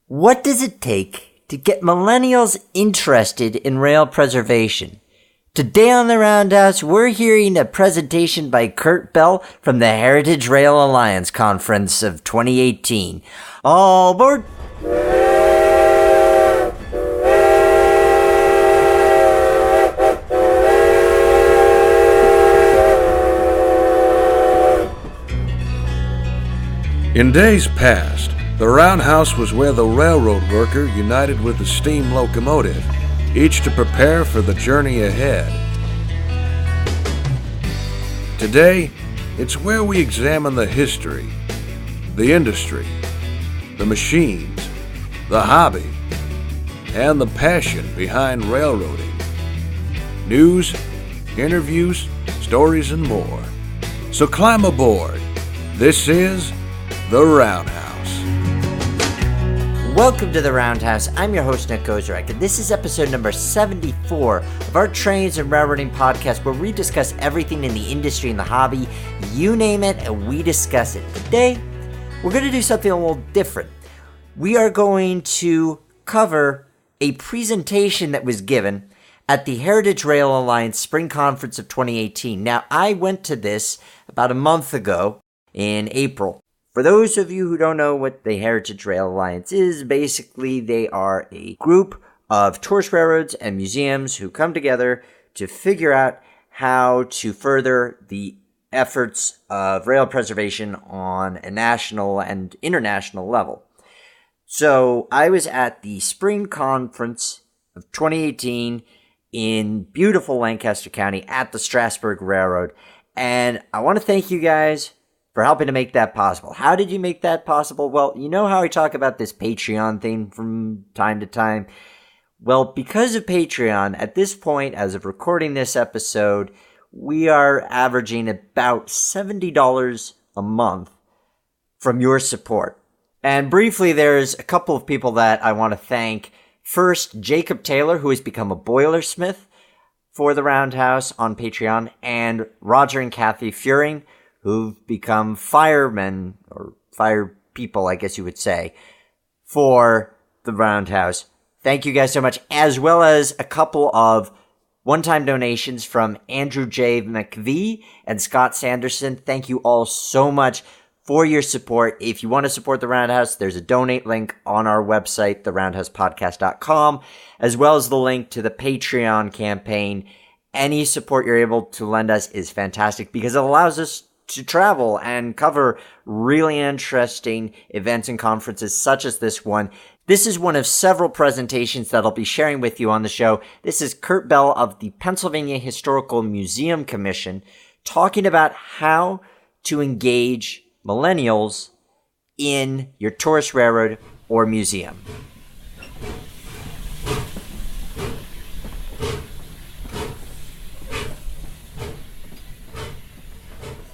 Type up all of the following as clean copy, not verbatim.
What does it take to get millennials interested in rail preservation? Today on the Roundhouse, we're hearing a presentation by Kurt Bell from the HeritageRail Alliance Conference of 2018. All aboard! In days past, the roundhouse was where the railroad worker united with the steam locomotive, each to prepare for the journey ahead. Today, it's where we examine the history, the industry, the machines, the hobby, and the passion behind railroading. News, interviews, stories, and more. So climb aboard. This is The Roundhouse. Welcome to The Roundhouse. I'm your host, Nick Ozorak, and this is episode number 74 of our Trains and Railroading podcast, where we discuss everything in the industry and the hobby. You name it, and we discuss it. Today, we're going to do something a little different. We are going to cover a presentation that was given at the HeritageRail Alliance Spring Conference of 2018. Now, I went to this about a month ago in April. For those of you who don't know what the HeritageRail Alliance is, basically they are a group of tourist railroads and museums who come together to figure out how to further the efforts of rail preservation on a national and international level. So I was at the Spring Conference of 2018 in beautiful Lancaster County at the Strasburg Rail Road, and I want to thank you guys for helping to make that possible. How did you make that possible? Well, you know how I talk about this Patreon thing from time to time? Well, because of Patreon, at this point, as of recording this episode, we are averaging about $70 a month from your support. And briefly, there's a couple of people that I want to thank. First, Jacob Taylor, who has become a boilersmith for the Roundhouse on Patreon, and Roger and Kathy Furing, who've become firemen, or fire people, I guess you would say, for the Roundhouse. Thank you guys so much, as well as a couple of one-time donations from Andrew J. McVie and Scott Sanderson. Thank you all so much for your support. If you want to support the Roundhouse, there's a donate link on our website, theroundhousepodcast.com, as well as the link to the Patreon campaign. Any support you're able to lend us is fantastic because it allows us to travel and cover really interesting events and conferences such as this one. This is one of several presentations that I'll be sharing with you on the show. This is Kurt Bell of the Pennsylvania Historical Museum Commission talking about how to engage millennials in your tourist railroad or museum.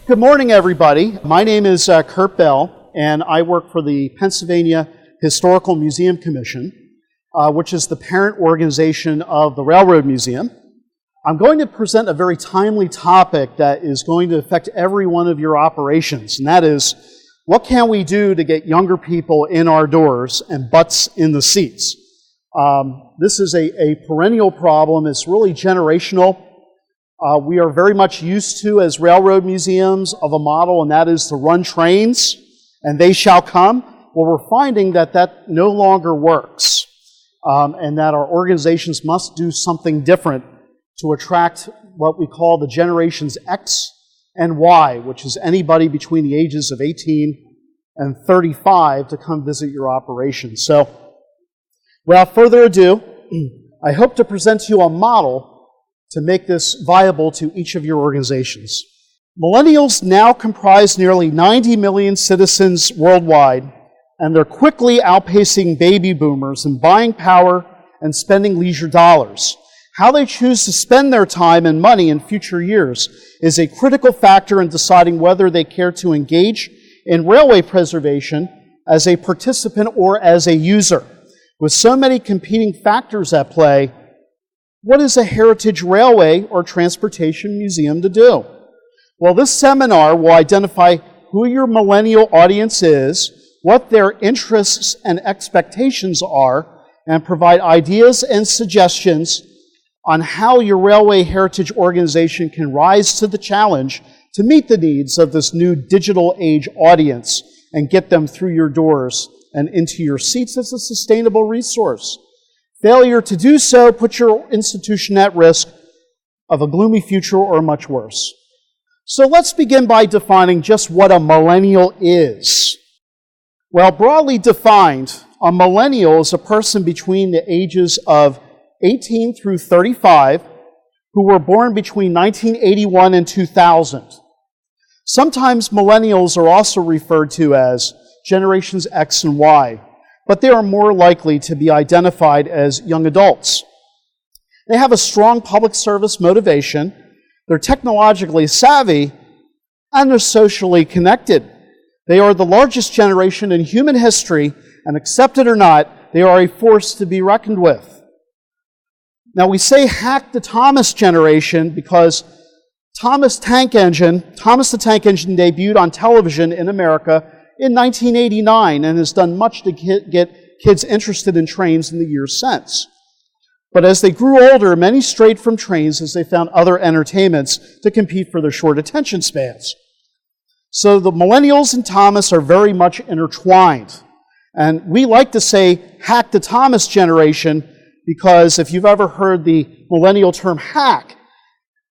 Good morning, everybody. My name is Kurt Bell, and I work for the Pennsylvania Historical Museum Commission, which is the parent organization of the Railroad Museum. I'm going to present a very timely topic that is going to affect every one of your operations, and that is, what can we do to get younger people in our doors and butts in the seats? This is a perennial problem. It's really generational. We are very much used to, as railroad museums, of a model, and that is to run trains, and they shall come. Well, we're finding that that no longer works, and that our organizations must do something different to attract what we call the generations X and Y, which is anybody between the ages of 18 and 35 to come visit your operation. So, without further ado, I hope to present to you a model to make this viable to each of your organizations. Millennials now comprise nearly 90 million citizens worldwide, and they're quickly outpacing baby boomers in buying power and spending leisure dollars. How they choose to spend their time and money in future years is a critical factor in deciding whether they care to engage in railway preservation as a participant or as a user. With so many competing factors at play, what is a heritage railway or transportation museum to do? Well, this seminar will identify who your millennial audience is, what their interests and expectations are, and provide ideas and suggestions on how your railway heritage organization can rise to the challenge to meet the needs of this new digital age audience and get them through your doors and into your seats as a sustainable resource. Failure to do so puts your institution at risk of a gloomy future or much worse. So let's begin by defining just what a millennial is. Well, broadly defined, a millennial is a person between the ages of 18 through 35 who were born between 1981 and 2000. Sometimes millennials are also referred to as generations X and Y, but they are more likely to be identified as young adults. They have a strong public service motivation, they're technologically savvy, and they're socially connected. They are the largest generation in human history, and accept it or not, they are a force to be reckoned with. Now, we say hack the Thomas generation because Thomas the Tank Engine debuted on television in America in 1989 and has done much to get kids interested in trains in the years since. But as they grew older, many strayed from trains as they found other entertainments to compete for their short attention spans. So the millennials and Thomas are very much intertwined. And we like to say hack the Thomas generation because if you've ever heard the millennial term hack,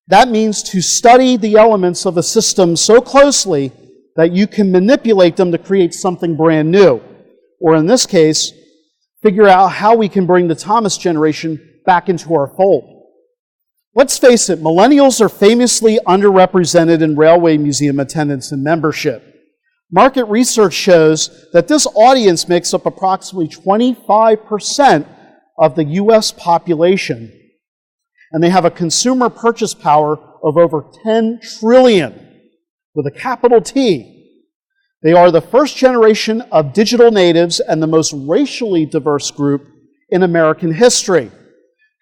that means to study the elements of a system so closely that you can manipulate them to create something brand new. Or in this case, figure out how we can bring the Thomas generation back into our fold. Let's face it, millennials are famously underrepresented in railway museum attendance and membership. Market research shows that this audience makes up approximately 25% of the U.S. population, and they have a consumer purchase power of over 10 trillion, with a capital T. They are the first generation of digital natives and the most racially diverse group in American history.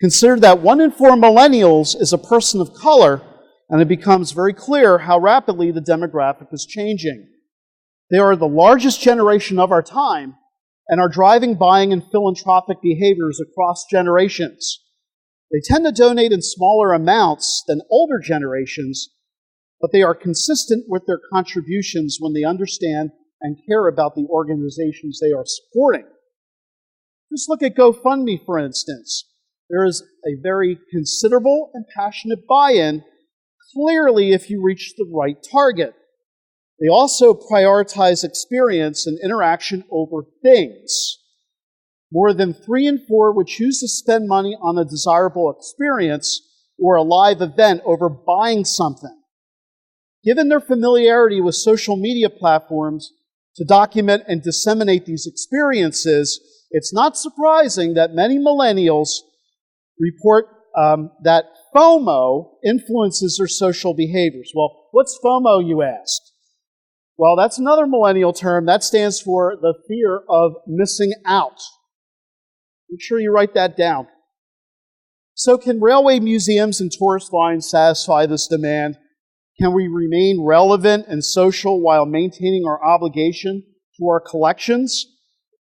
Consider that 1 in 4 millennials is a person of color, and it becomes very clear how rapidly the demographic is changing. They are the largest generation of our time and are driving buying and philanthropic behaviors across generations. They tend to donate in smaller amounts than older generations, but they are consistent with their contributions when they understand and care about the organizations they are supporting. Just look at GoFundMe, for instance. There is a very considerable and passionate buy-in, clearly if you reach the right target. They also prioritize experience and interaction over things. More than 3 in 4 would choose to spend money on a desirable experience or a live event over buying something. Given their familiarity with social media platforms to document and disseminate these experiences, it's not surprising that many millennials report that FOMO influences their social behaviors. Well, what's FOMO, you ask? Well, that's another millennial term. That stands for the fear of missing out. Make sure you write that down. So can railway museums and tourist lines satisfy this demand? Can we remain relevant and social while maintaining our obligation to our collections?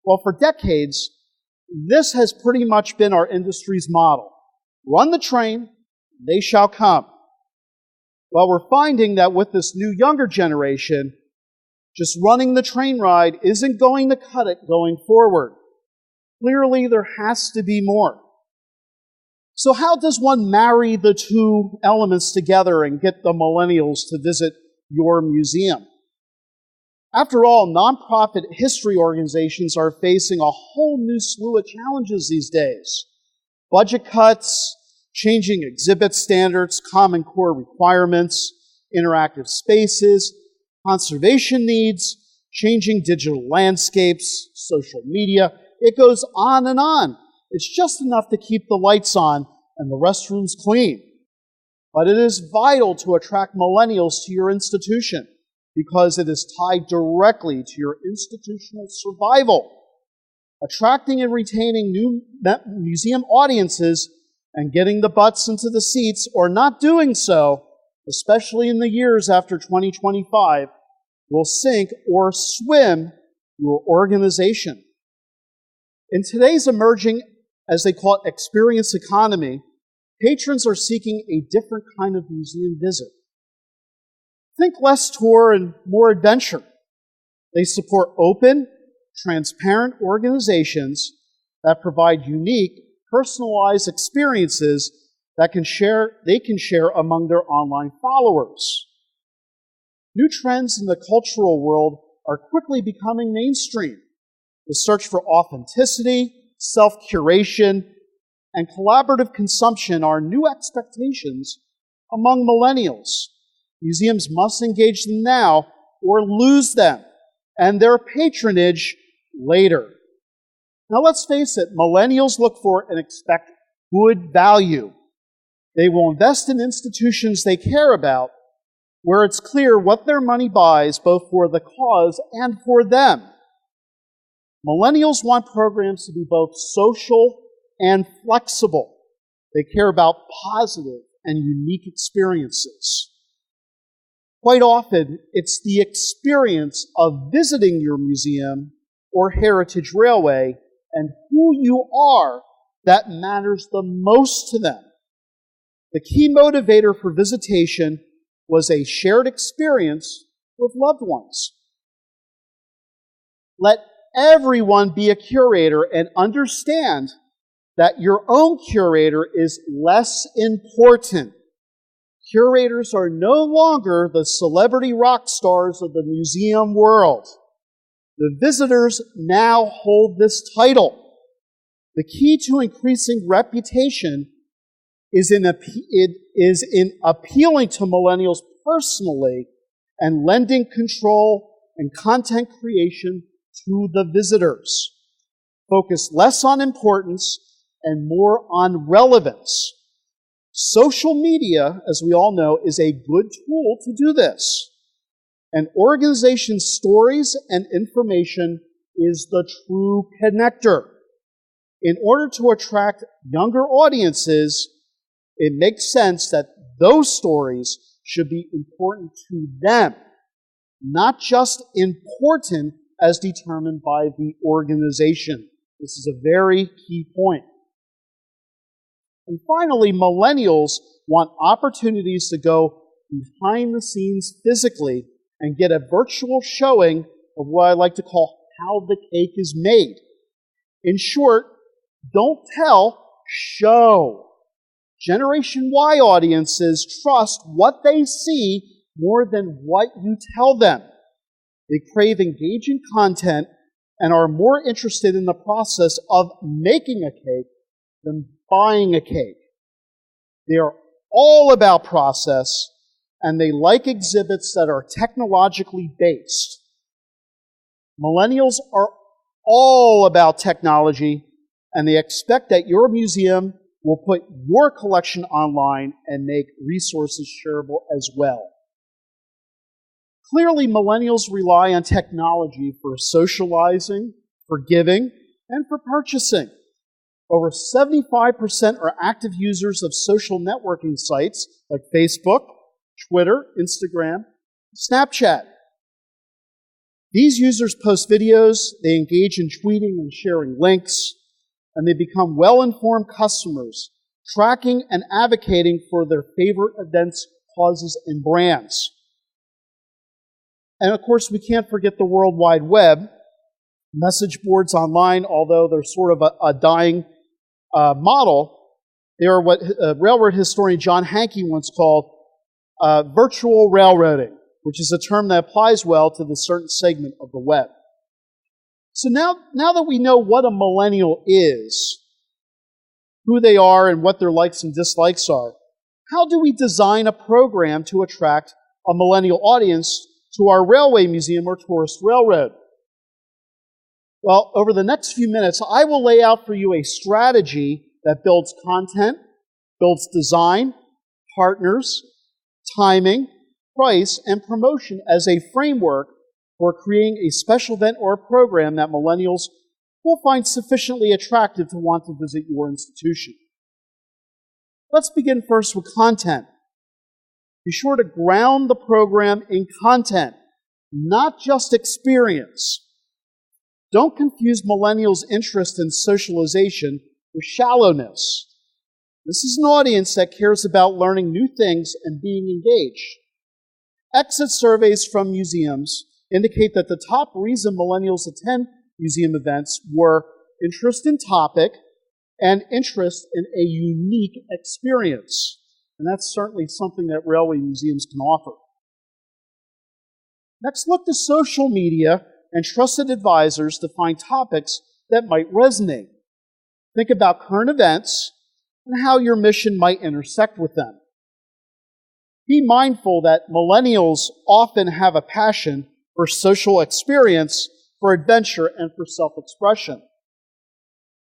Well, for decades, this has pretty much been our industry's model. Run the train, they shall come. Well, we're finding that with this new younger generation, just running the train ride isn't going to cut it going forward. Clearly, there has to be more. So how does one marry the two elements together and get the millennials to visit your museum? After all, nonprofit history organizations are facing a whole new slew of challenges these days. Budget cuts, changing exhibit standards, Common Core requirements, interactive spaces, conservation needs, changing digital landscapes, social media. It goes on and on. It's just enough to keep the lights on and the restrooms clean. But it is vital to attract millennials to your institution because it is tied directly to your institutional survival. Attracting and retaining new museum audiences and getting the butts into the seats or not doing so, especially in the years after 2025, will sink or swim your organization. In today's emerging, as they call it, experience economy, patrons are seeking a different kind of museum visit. Think less tour and more adventure. They support open, transparent organizations that provide unique, personalized experiences that they can share among their online followers. New trends in the cultural world are quickly becoming mainstream. The search for authenticity, self-curation, and collaborative consumption are new expectations among millennials. Museums must engage them now or lose them and their patronage later. Now let's face it, millennials look for and expect good value. They will invest in institutions they care about, where it's clear what their money buys, both for the cause and for them. Millennials want programs to be both social and flexible. They care about positive and unique experiences. Quite often, it's the experience of visiting your museum or heritage railway and who you are that matters the most to them. The key motivator for visitation was a shared experience with loved ones. Let everyone be a curator and understand that your own curator is less important. Curators are no longer the celebrity rock stars of the museum world. The visitors now hold this title. The key to increasing reputation is in appealing to millennials personally and lending control and content creation to the visitors. Focus less on importance and more on relevance. Social media, as we all know, is a good tool to do this. An organization's stories and information is the true connector. In order to attract younger audiences, it makes sense that those stories should be important to them, not just important as determined by the organization. This is a very key point. And finally, millennials want opportunities to go behind the scenes physically and get a virtual showing of what I like to call how the cake is made. In short, don't tell, show. Generation Y audiences trust what they see more than what you tell them. They crave engaging content and are more interested in the process of making a cake than buying a cake. They are all about process, and they like exhibits that are technologically based. Millennials are all about technology, and they expect that your museum will put your collection online and make resources shareable as well. Clearly, millennials rely on technology for socializing, for giving, and for purchasing. Over 75% are active users of social networking sites like Facebook, Twitter, Instagram, Snapchat. These users post videos, they engage in tweeting and sharing links, and they become well-informed customers, tracking and advocating for their favorite events, causes, and brands. And of course, we can't forget the World Wide Web. Message boards online, although they're sort of a dying model, they are what railroad historian John Hankey once called virtual railroading, which is a term that applies well to the certain segment of the web. So now that we know what a millennial is, who they are and what their likes and dislikes are, how do we design a program to attract a millennial audience to our railway museum or tourist railroad? Well, over the next few minutes, I will lay out for you a strategy that builds content, builds design, partners, timing, price, and promotion as a framework for creating a special event or a program that millennials will find sufficiently attractive to want to visit your institution. Let's begin first with content. Be sure to ground the program in content, not just experience. don't confuse millennials' interest in socialization with shallowness. This is an audience that cares about learning new things and being engaged. Exit surveys from museums indicate that the top reason millennials attend museum events were interest in topic and interest in a unique experience. And that's certainly something that railway museums can offer. Next, look to social media and trusted advisors to find topics that might resonate. Think about current events and how your mission might intersect with them. Be mindful that millennials often have a passion for social experience, for adventure, and for self-expression.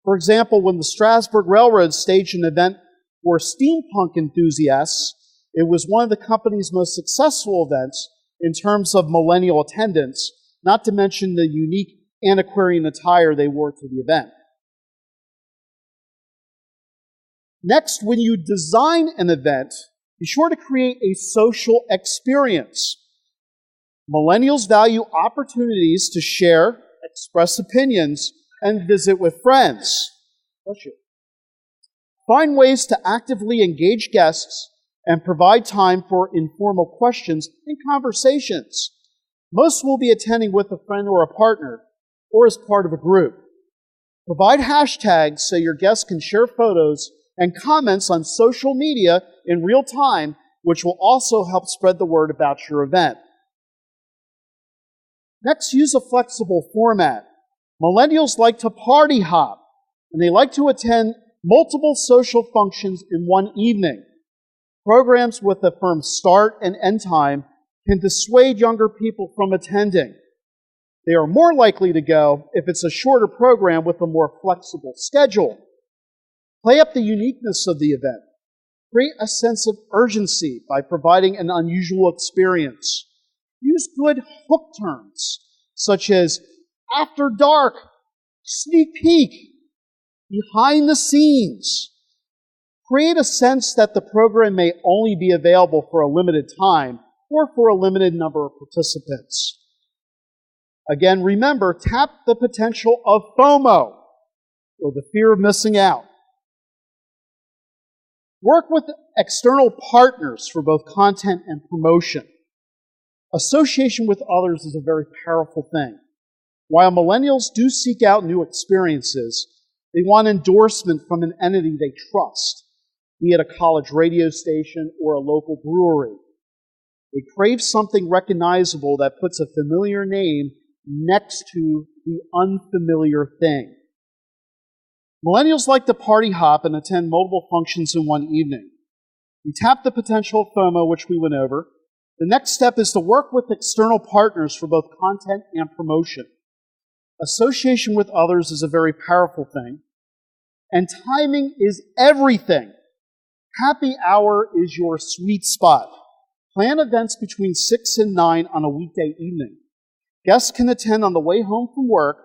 For example, when the Strasburg Rail Road staged an event for steampunk enthusiasts, it was one of the company's most successful events in terms of millennial attendance, not to mention the unique antiquarian attire they wore to the event. Next, when you design an event, be sure to create a social experience. Millennials value opportunities to share, express opinions, and visit with friends. Find ways to actively engage guests and provide time for informal questions and conversations. Most will be attending with a friend or a partner, or as part of a group. Provide hashtags so your guests can share photos and comments on social media in real time, which will also help spread the word about your event. Next, use a flexible format. Millennials like to party hop, and they like to attend multiple social functions in one evening. Programs with a firm start and end time can dissuade younger people from attending. They are more likely to go if it's a shorter program with a more flexible schedule. Play up the uniqueness of the event. Create a sense of urgency by providing an unusual experience. Use good hook terms, such as after dark, sneak peek, behind the scenes. Create a sense that the program may only be available for a limited time or for a limited number of participants. Again, remember, tap the potential of FOMO, or the fear of missing out. Work with external partners for both content and promotion. Association with others is a very powerful thing. While millennials do seek out new experiences, they want endorsement from an entity they trust, be it a college radio station or a local brewery. They crave something recognizable that puts a familiar name next to the unfamiliar thing. Millennials like to party hop and attend multiple functions in one evening. We tap the potential of FOMO, which we went over. The next step is to work with external partners for both content and promotion. Association with others is a very powerful thing. And timing is everything. Happy hour is your sweet spot. Plan events between 6 and 9 on a weekday evening. Guests can attend on the way home from work,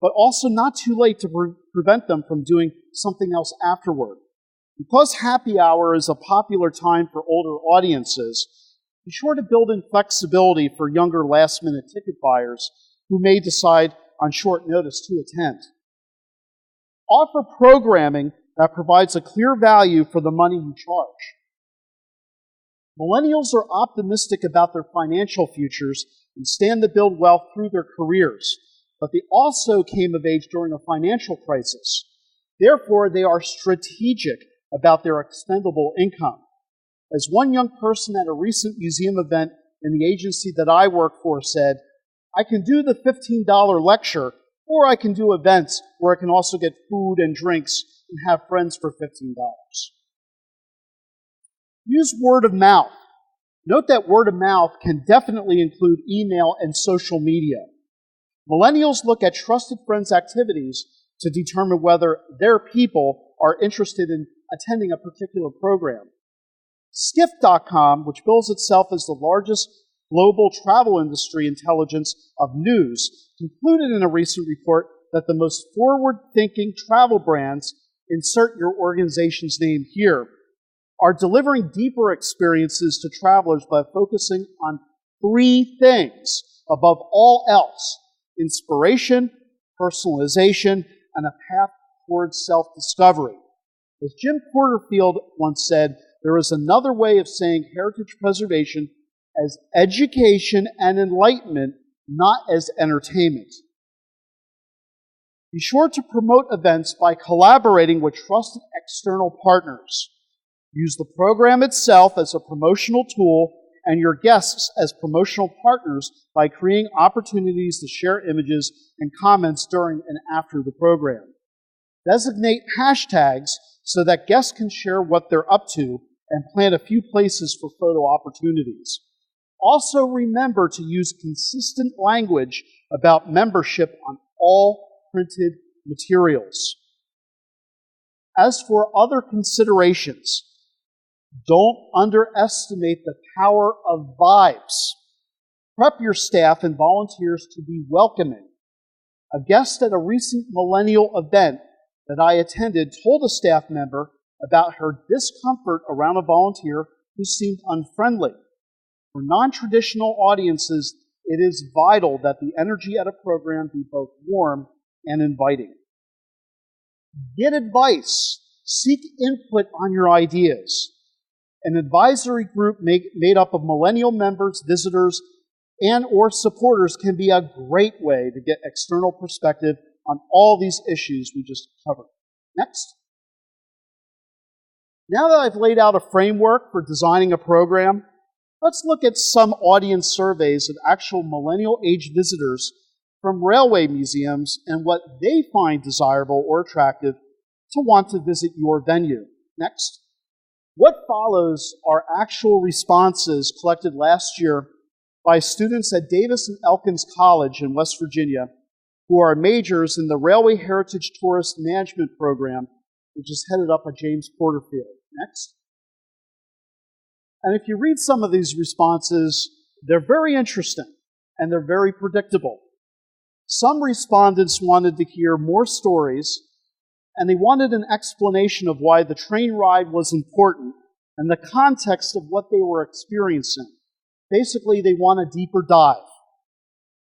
but also not too late to prevent them from doing something else afterward. Because happy hour is a popular time for older audiences, be sure to build in flexibility for younger last-minute ticket buyers who may decide on short notice to attend. Offer programming that provides a clear value for the money you charge. Millennials are optimistic about their financial futures and stand to build wealth through their careers, but they also came of age during a financial crisis. Therefore, they are strategic about their expendable income. As one young person at a recent museum event in the agency that I work for said, I can do the $15 lecture, or I can do events where I can also get food and drinks and have friends for $15. Use word of mouth. Note that word of mouth can definitely include email and social media. Millennials look at trusted friends' activities to determine whether their people are interested in attending a particular program. Skift.com, which bills itself as the largest global travel industry intelligence of news, concluded in a recent report that the most forward-thinking travel brands, insert your organization's name here, are delivering deeper experiences to travelers by focusing on 3 things above all else: inspiration, personalization, and a path towards self-discovery. As Jim Porterfield once said, there is another way of saying heritage preservation as education and enlightenment, not as entertainment. Be sure to promote events by collaborating with trusted external partners. Use the program itself as a promotional tool and your guests as promotional partners by creating opportunities to share images and comments during and after the program. Designate hashtags so that guests can share what they're up to and plan a few places for photo opportunities. Also remember to use consistent language about membership on all printed materials. As for other considerations, don't underestimate the power of vibes. Prep your staff and volunteers to be welcoming. A guest at a recent Millennial event that I attended told a staff member about her discomfort around a volunteer who seemed unfriendly. For non-traditional audiences, it is vital that the energy at a program be both warm and inviting. Get advice. Seek input on your ideas. An advisory group made up of Millennial members, visitors, and or supporters can be a great way to get external perspective on all these issues we just covered. Next. Now that I've laid out a framework for designing a program, let's look at some audience surveys of actual millennial-age visitors from railway museums and what they find desirable or attractive to want to visit your venue. Next. What follows are actual responses collected last year by students at Davis and Elkins College in West Virginia who are majors in the Railway Heritage Tourist Management Program, which is headed up by James Porterfield. Next. And if you read some of these responses, they're very interesting and they're very predictable. Some respondents wanted to hear more stories, and they wanted an explanation of why the train ride was important and the context of what they were experiencing. Basically, they want a deeper dive.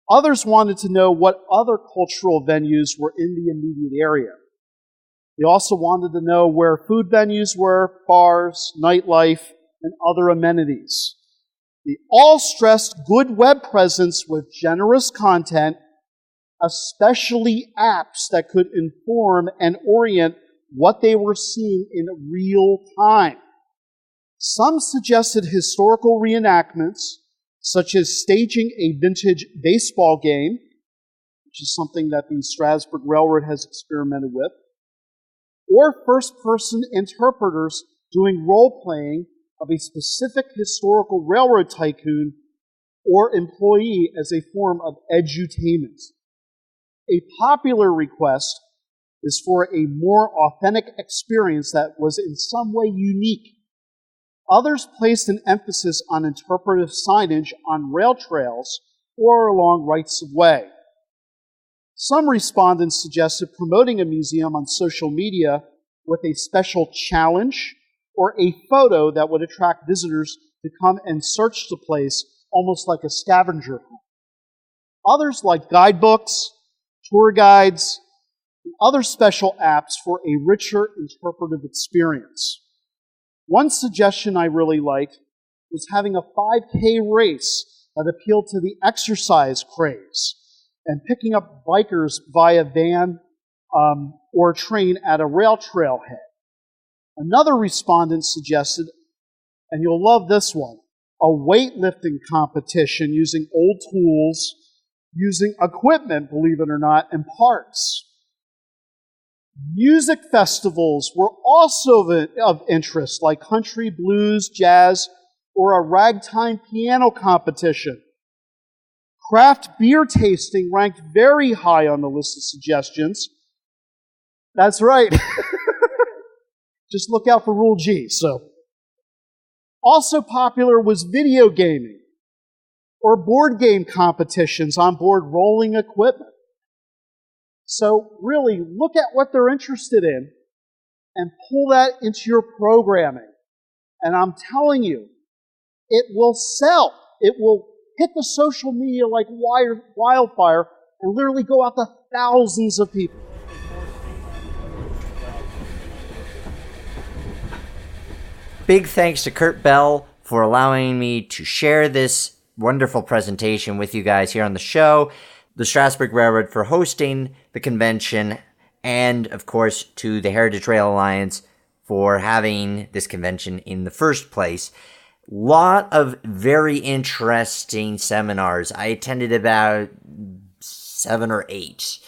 Others wanted to know what other cultural venues were in the immediate area. They also wanted to know where food venues were, bars, nightlife, and other amenities. They all stressed good web presence with generous content, especially apps that could inform and orient what they were seeing in real time. Some suggested historical reenactments, such as staging a vintage baseball game, which is something that the Strasburg Rail Road has experimented with, or first-person interpreters doing role-playing of a specific historical railroad tycoon or employee as a form of edutainment. A popular request is for a more authentic experience that was in some way unique. Others placed an emphasis on interpretive signage on rail trails or along rights of way. Some respondents suggested promoting a museum on social media with a special challenge or a photo that would attract visitors to come and search the place almost like a scavenger hunt. Others like guidebooks, tour guides, and other special apps for a richer interpretive experience. One suggestion I really liked was having a 5K race that appealed to the exercise craze and picking up bikers via van or train at a rail trailhead. Another respondent suggested, and you'll love this one, a weightlifting competition using old tools, using equipment, believe it or not, and parts. Music festivals were also of interest, like country, blues, jazz, or a ragtime piano competition. Craft beer tasting ranked very high on the list of suggestions. That's right. Just look out for Rule G. Also popular was video gaming or board game competitions on board rolling equipment. So really, look at what they're interested in and pull that into your programming. And I'm telling you, it will sell. It will hit the social media like wildfire and literally go out to thousands of people. Big thanks to Kurt Bell for allowing me to share this wonderful presentation with you guys here on the show, the Strasburg Railroad for hosting the convention, and of course to the HeritageRail Alliance for having this convention in the first place. Lot of very interesting seminars. I attended about 7 or 8,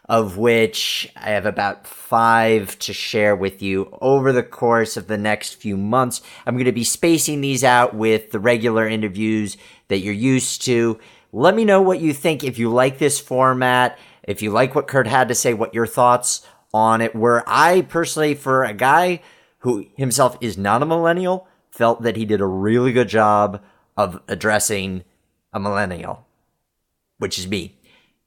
of which I have about 5 to share with you over the course of the next few months. I'm going to be spacing these out with the regular interviews that you're used to. Let me know what you think. If you like this format, if you like what Kurt had to say, what your thoughts on it were. I personally, for a guy who himself is not a millennial, felt that he did a really good job of addressing a millennial, which is me.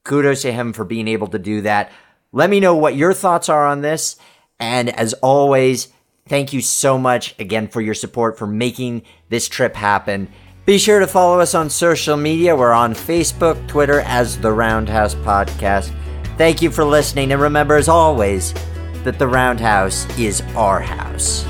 Kudos to him for being able to do that. Let me know what your thoughts are on this. And as always, thank you so much again for your support, for making this trip happen. Be sure to follow us on social media. We're on Facebook, Twitter as The Roundhouse Podcast. Thank you for listening. And remember, as always, that the Roundhouse is our house.